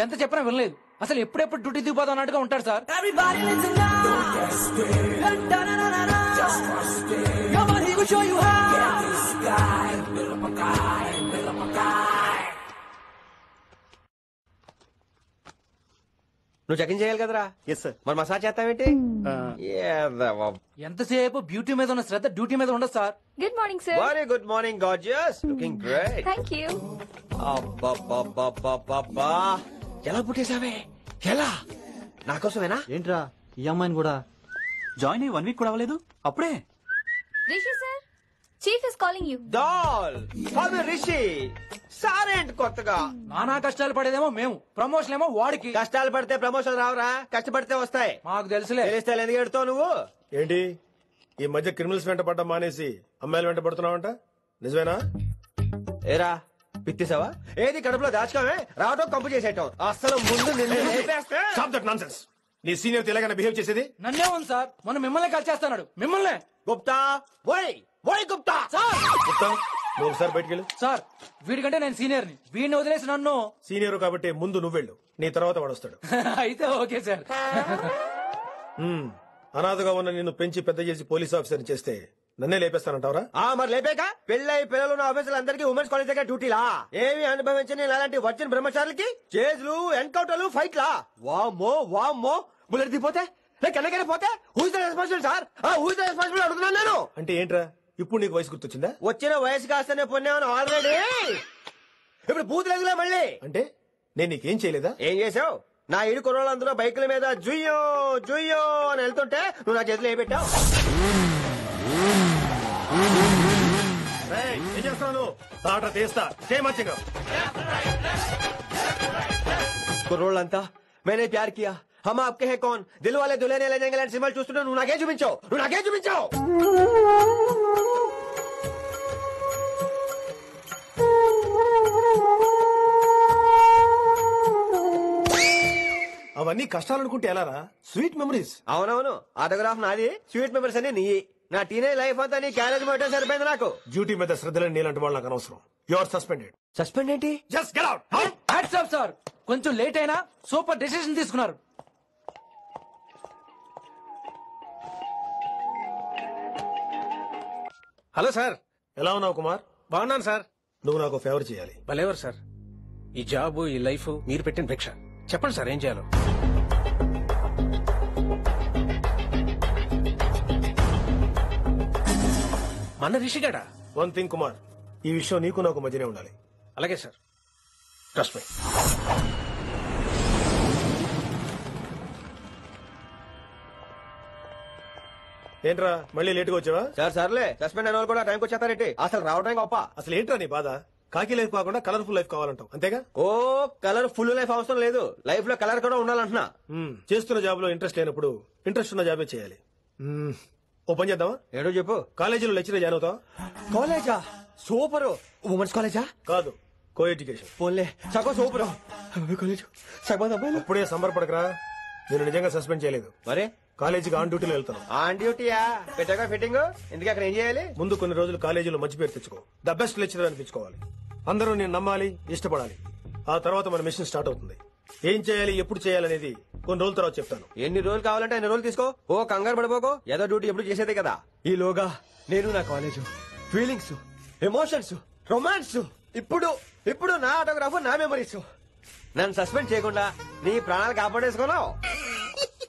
ఎంత చెప్పినా వినలేదు. అసలు ఎప్పుడెప్పుడు డ్యూటీ దిగిపోదాం అన్నట్టుగా ఉంటాడు సార్. నువ్వు చెకింగ్ చేయాలి కదరా? Yes sir. మరి మసాజ్ చేస్తావేంటి? ఎంతసేపు బ్యూటీ మీద ఉన్న శ్రద్ధ డ్యూటీ మీద ఉండదు sir. Good morning sir. Very good morning gorgeous, looking great. Thank you. అబ్బబ్బబ్బబ్బబ్బా, ఎలా పుట్టేశావే? ఎలా? నా కోసమేనా? ఏంట్రా ఈ అమ్మాయిని కూడా జాయిన్ అయ్యి 1 వీక్ కూడా అవ్వలేదు అప్పుడే. Rishi sir, chief is calling you. Doll for Rishi సారేంటి కొత్తగా? నానా కష్టాలు పడేదేమో మేము, ప్రమోషన్ ఏమో వాడికి. కష్టాలు పడితే ప్రమోషన్ రావురా, కష్టపడితే వస్తాయి. మాకు తెలుసులే. తెలిస్తే ఎందుకు ఎడుతావు నువ్వు? ఏంటి ఈ మధ్య క్రిమినల్స్ వెంట పడ్డం మానేసి అమ్మాయిలు వెంట పడుతున్నావంట, నిజమేనా? ఏరా పిత్తిసావా? ఏది కడుపులో దాచుకోవే, రావటం కంపు చేసేయటం. అసలు ముందు నిన్ను లేపేస్తే. Stop that nonsense. నీ సీనియర్ తెలంగాణ బిహేవ్ చేసేది. నన్నే ఉంది సార్, మనం మిమ్మల్ని కాల్ చేస్తున్నాడు. మిమ్మల్నే. గుప్తా ఓయ్ ఓయ్ గుప్తా. సార్ గుప్తా, నువ్వు ఒకసారి బయటికి వెళ్ళు. సార్, వీడికంటే నేను సీనియర్ ని, వీడిని వదిలేసి నన్ను. సీనియర్ కాబట్టి ముందు నువ్వు వెళ్ళు, నీ తర్వాత వాడు వస్తాడు. అయితే ఓకే సార్. అనాథగా ఉన్న నిన్ను పెంచి పెద్ద చేసి పోలీస్ ఆఫీసర్ చేస్తే నన్నే లేపేస్తానంటావరా? మరి లేపాక పెళ్ళై పిల్లలు ఉన్న ఆఫీసులు అందరికీ ఉమెన్స్ కాలేజ్ దగ్గర డ్యూటీలా? ఏమి అనుభవించని అలాంటి వచ్చిన బ్రహ్మచారులకి చేజ్లు, ఎన్కౌంటర్లు, ఫైట్లా? వామ్మో వామ్మో, బుల్లెట్ దిగిపోతే కన్నకనే పోతే who is the responsible sir? Who is the responsible అడుగుతున్నాను నేను. అంటే ఏంట్రా ఇప్పుడు నీకు వయసు గుర్తొచ్చిందా? వచ్చిన వయసు కాస్తనే పొన్నాను ఆల్రెడీ. ఇప్పుడు బూతులేదులే మళ్ళీ. అంటే నేను నీకేం చేయలేదా? ఏం చేసావు? నా ఇరు కుర్రోళ్ళందరూ బైకుల మీద జుయ్యో జుయ్యో అని వెళ్తుంటే నువ్వు నా చేతిలో ఏ పెట్టావు? ఏం చేస్తాను? తాట తీస్తా చేయమచ్చగా. కుర్రోళ్ళంతా మేనే ప్యార్ కియా, హమ్ ఆప్కే హై కౌన్, దిల్ వాలే దుల్హనియా లే జాయేంగే లాంటి సినిమాలు చూస్తుంటే నువ్వు నాకే చూపించావు. నువ్వు నాకే చూపించావు. అవన్నీ కష్టాలనుకుంటే ఎలారా? Sweet memories. అవునవును, ఆటోగ్రాఫ్ నాది, స్వీట్ మెమరీస్ అని నీ. నా టీనేజ్ లైఫ్ అంతా నీ క్యారేజ్ మొట్టే సరిపోయింది నాకు. డ్యూటీ మీద శ్రద్ధలేని నీలాంటి వాళ్ళు నాకు అనవసరం. You are suspended. సస్పెండ్ ఏంటి? Just get out. Hats off sir, కొంచెం లేట్ అయినా సూపర్ డెసిషన్ తీసుకున్నారు. Hello sir. ఎలా ఉన్నావు కుమార్? బాగున్నాను సార్. నువ్వు నాకు ఫేవర్ చేయాలి. భలేవారు సార్. ఈ జాబ్, ఈ లైఫ్ మీరు పెట్టిన భిక్ష. చెప్పండి సార్ ఏం చేయాలో. మన రిషిగాడా? వన్ థింగ్ కుమార్, ఈ విషయం నీకు నాకు మధ్యనే ఉండాలి. అలాగే సార్, ట్రస్ట్ మీ. ఏంట్రా మళ్ళీ లేటుగా వచ్చావా? సార్ సర్లే, సస్పెండ్ అయిన వాళ్ళు కూడా టైంకి వచ్చేస్తారేంటి? అసలు రావడానికి గొప్ప. అసలు ఏంట్రా నీ బాధ? కాకి లైఫ్ కాకుండా కలర్ఫుల్ లైఫ్ కావాలంటావు, అంతేగా? ఓ కలర్ ఫుల్ లైఫ్ అవసరం లేదు, లైఫ్ లో కలర్ కూడా ఉండాలంటున్నా. చేస్తున్న జాబ్ లో ఇంట్రెస్ట్ లేనప్పుడు ఇంట్రెస్ట్ ఉన్న జాబే చేయాలి. ఓ పని చేద్దామా? ఏడో చెప్పు. కాలేజీలో లెక్చరర్ జాయిన్ అవుతావా? కాలేజా? సూపర్. ఉమెన్స్ కాలేజా? కాదు, కో ఎడ్యుకేషన్. పోన్లే, సగం సూపర్ కాలేజ్. సగం అబ్బాయిలు. అప్పుడే సంబరపడకరా, నేను నిజంగా సస్పెండ్ చేయలేదు. మరే కాలేజీకి ఆన్ డ్యూటీలో వెళ్తాను. ఆన్ డ్యూటీయా? పెట్టగా ఫిట్టింగ్. ఎందుకు అక్కడ ఏం చేయాలి? ముందు కొన్ని రోజులు కాలేజీలో మంచి పేరు తెచ్చుకో, ద బెస్ట్ లెక్చరర్ అనిపించుకోవాలి. అందరూ నేను నమ్మాలి, ఇష్టపడాలి. ఆ తర్వాత మన మిషన్ స్టార్ట్ అవుతుంది. ఏం చేయాలి, ఎప్పుడు చేయాలనేది కొన్ని రోజుల తర్వాత చెప్తాను. ఎన్ని రోజులు కావాలంటే అన్ని రోజులు తీసుకో. ఓ కంగారు పడిపోకో, ఏదో డ్యూటీ ఎప్పుడు చేసేదే కదా. ఈలోగా నేను నా కాలేజ్ ఫీలింగ్స్, ఎమోషన్స్, రొమాన్స్, ఇప్పుడు ఇప్పుడు నా ఆటోగ్రాఫ్, నా మెమరీస్. నన్ను సస్పెండ్ చేయకుండా నీ ప్రాణాలు కాపాడేసుకున్నావు.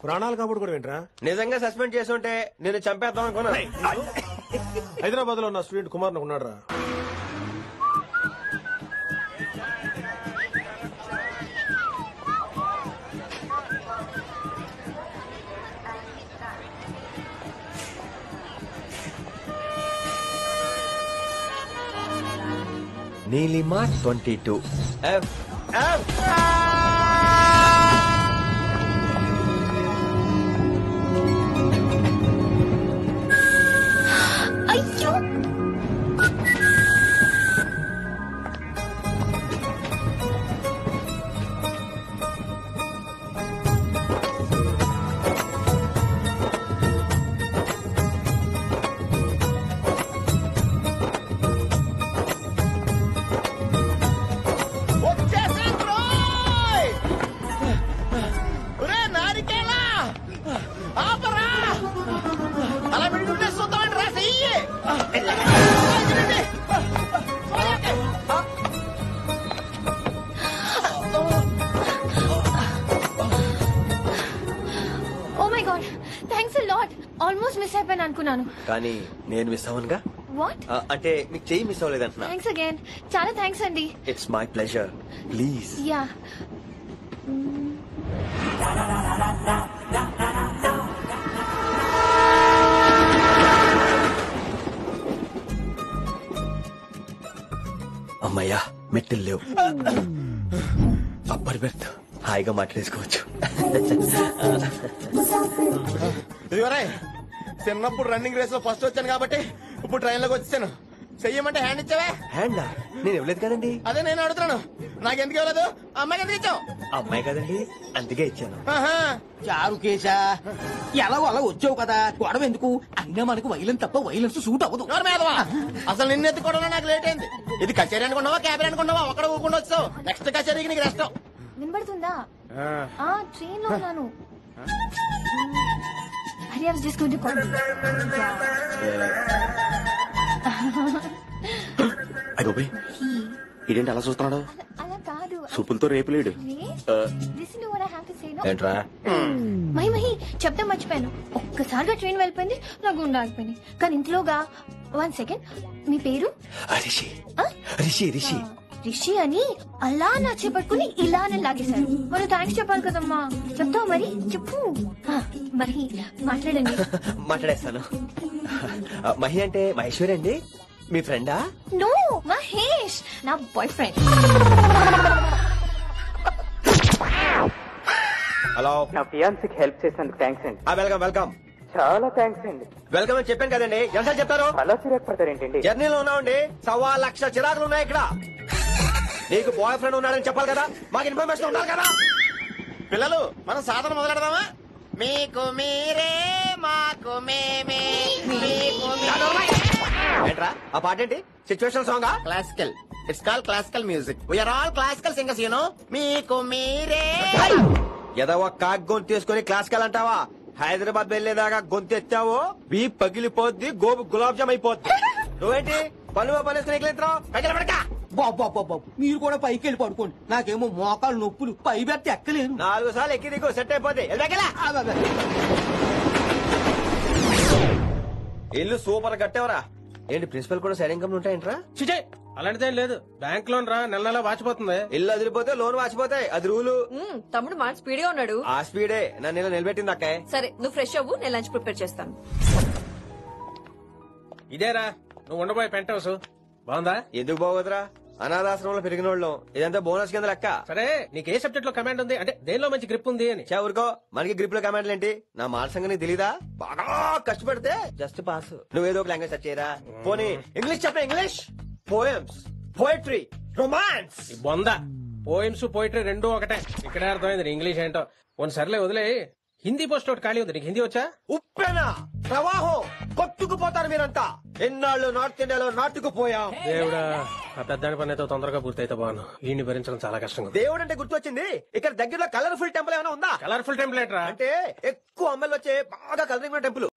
ప్రాణాలు కాబట్టి కూడా ఏంట్రా? నిజంగా సస్పెండ్ చేస్తుంటే నేను చంపేద్దాం అనుకున్నా. హైదరాబాద్ లో ఉన్న స్టూడెంట్ కుమార్ నాకు ఉన్నాడు రా. Neelima 22 F F. అయ్యో, అనుకున్నాను. కానీ నేను మిస్ అవ్వనుగా. వాట్? అంటే నీకు చెయ్యి మిస్ అవ్వలేదంటున్నా. Thanks again. చాలా థ్యాంక్స్ అండి. It's my pleasure. Please. Yeah. అమ్మయ్యా మెట్టులు లేవు. అప్పర్ బెర్త్ హాయిగా మాట్లాడేసుకోవచ్చు. ఇదిగోరా చిన్నప్పుడు రన్నింగ్ రేస్ లో ఫస్ట్ వచ్చాను కాబట్టి ఇప్పుడు ట్రైన్ లోకి వచ్చాను. చెయ్యమంటే హ్యాండ్ ఇచ్చావే. హ్యాండా? నేను ఇవ్వలేదు కదండి. అదే నేను అడుగుతున్నాను, నాకెందుకు ఇవ్వలేదు? అమ్మాయికి ఎందుకు ఇచ్చావు? అమ్మాయి కదండి, అందుకే ఇచ్చాను. ఆహా. చారు కేశా ఎలాగో అలా వచ్చావు కదా, గొడవ ఎందుకు? అయినా మనకు వైలెన్స్ తప్ప వైలెన్స్ సూట్ అవ్వదు. ఎవరి మీదవా? అసలు నిన్ను ఎత్తుకోవడం నాకు లేట్ అయింది. ఇది కచేరీ అనుకున్నావా క్యాబిన్ అనుకున్నావా? ఒక్కడ ఊకుండా వచ్చావు. నెక్స్ట్ కచేరీకి నీకు రెస్ట్. వినబడుతుందా? ట్రైన్ లో ఉన్నాను. Hari, I was just going to call you. అయ్యోబే, ఇదేంటి అలా చూస్తున్నాడు? అలా కాదు. సూపులతో రేపులేడు. Listen to what I have to say, no? ఏంట్రా? మహి చెప్తే మర్చిపోయాను. ఒక్కసారిగా ట్రైన్ వెళ్ళిపోయింది, నా గుండె ఆగిపోయింది. కానీ ఇంట్లోగా 1 second, మీ పేరు? రిషి. ఆ? రిషి రిషి రిషి అని అలా నా చేపట్టుకుని ఇలానే లాగేశారు. మరి థ్యాంక్స్ చెప్పాలి కదమ్మా. చెప్తావు మరి? చెప్పు. మహి మాట్లాడండి. మాట్లాడేస్తాను. మహి అంటే మహేశ్వరి అండి, మీ ఫ్రెండా? నో, మహేష్ నా బాయ్ ఫ్రెండ్. హలో. నా ఫియాన్సీకి హెల్ప్ చేసినందుకు థ్యాంక్స్ అండి. Welcome welcome. చాలా థ్యాంక్స్ అండి. వెల్కమ్ అని చెప్పాను కదండి, ఎంత చెప్తారు? అలా చిరాకు పడతారేంటండి? జర్నీలో ఉన్నామండి, 1,00,000 చిరాకులు ఉన్నాయి ఇక్కడ. నీకు బాయ్ ఫ్రెండ్ ఉన్నాడని చెప్పాలి కదా, మాకు ఇన్ఫర్మేషన్ ఉండాలి కదా. పిల్లలు మనం సాధన మొదలెడదామా? మీకు మీరే మాకు మేమే మీకు ఏంట్రా ఆ పాట ఏంటి? Situation song? Classical. It's call classical music. We are all classical singers you know. మీకు మీరే. ఏదో ఒక కాక్ గొంతు తీసుకొని క్లాసికల్ అంటావా? హైదరాబాద్ వెళ్లేదాకా గొంతు ఎత్తావో బీ పగిలిపోద్ది, గోబు గులాబ్ జామ్ అయిపోద్ది. నువ్వేంటి పనులు పనేసుకుని బాబు మీరు కూడా పైకి వెళ్ళి పడుకోండి, నాకేమో మోకాలు నొప్పులు, పై బెర్త ఎక్కలేను. 4 సార్లు ఎక్కి దిగు సెట్ అయిపోద్ది. ఇల్లు సూపర్ కట్టేవరా. ఏంటి ప్రిన్సిపల్ కూడా సైడ్ ఇన్కమ్ ఉంటాయంట్రా? చిచే అలాంటిదేం లేదు, బ్యాంక్ లోన్ రా నెల నెలా వాచిపోతుంది. ఇల్లు అదిరిపోతే లోన్ వాచిపోతాయి, అది రూలు. తమ్ముడు మాట స్పీడ్ గా ఉన్నాడు. ఆ స్పీడే నన్ను ఇలా నిలబెట్టింది అక్కాయ్. సరే నువ్వు ఫ్రెష్ అవ్వు, నేను లంచ్ ప్రిపేర్ చేస్తాను. ఇదేరా నువ్వు ఉండబోయే పెంట్ హౌస్, బాగుందా? ఎందుకు బాగోదురా, అనాథాశ్రమంలో పెరిగిన వాళ్ళం, ఇదంతా బోనస్ కింద లెక్క. సరే నీకు ఏ సబ్జెక్ట్ లో కమాండ్ ఉంది, అంటే దేనిలో మంచి గ్రిప్ ఉంది అని. ఊరుకో, మనకి గ్రిప్ లో కమాండ్లు ఏంటి? నా మాట సంగతి తెలీదా? బాగా కష్టపడితే జస్ట్ పాస్. నువ్వేదో ఒక లాంగ్వేజ్ సెర్చ్ చేయరా. పోనీ ఇంగ్లీష్ చెప్ప. English poems, poetry, romance. ఈ బొంద పోయిమ్స్ పోయిటరీ రెండు ఒకటే. ఇక్కడే అర్థమైంది ఇంగ్లీష్ ఏంటో. కొన్ని సర్లే వదిలే, హిందీ పోస్ట్ ఒకటి ఖాళీ ఉంది, నీకు హిందీ వచ్చా? ఉప్పెనా ప్రవాహం కొట్టుకుపోతారు మీరంతా. ఎన్నాళ్ళు నార్త్ ఇండియాలో నాటుకుపోయాం. దేవుడా, ఆ పెద్దాని పని అయితే తొందరగా పూర్తయితే బాను, ఈయన్ని భరించడం చాలా కష్టంగా. దేవుడు అంటే గుర్తొచ్చింది, ఇక్కడ దగ్గరలో కలర్ఫుల్ టెంపుల్ ఏమైనా ఉందా? కలర్ఫుల్ టెంపుల్ ఏంట్రా? అంటే ఎక్కువ అమ్మాయిలు వచ్చే బాగా కలరింగ్ టెంపుల్.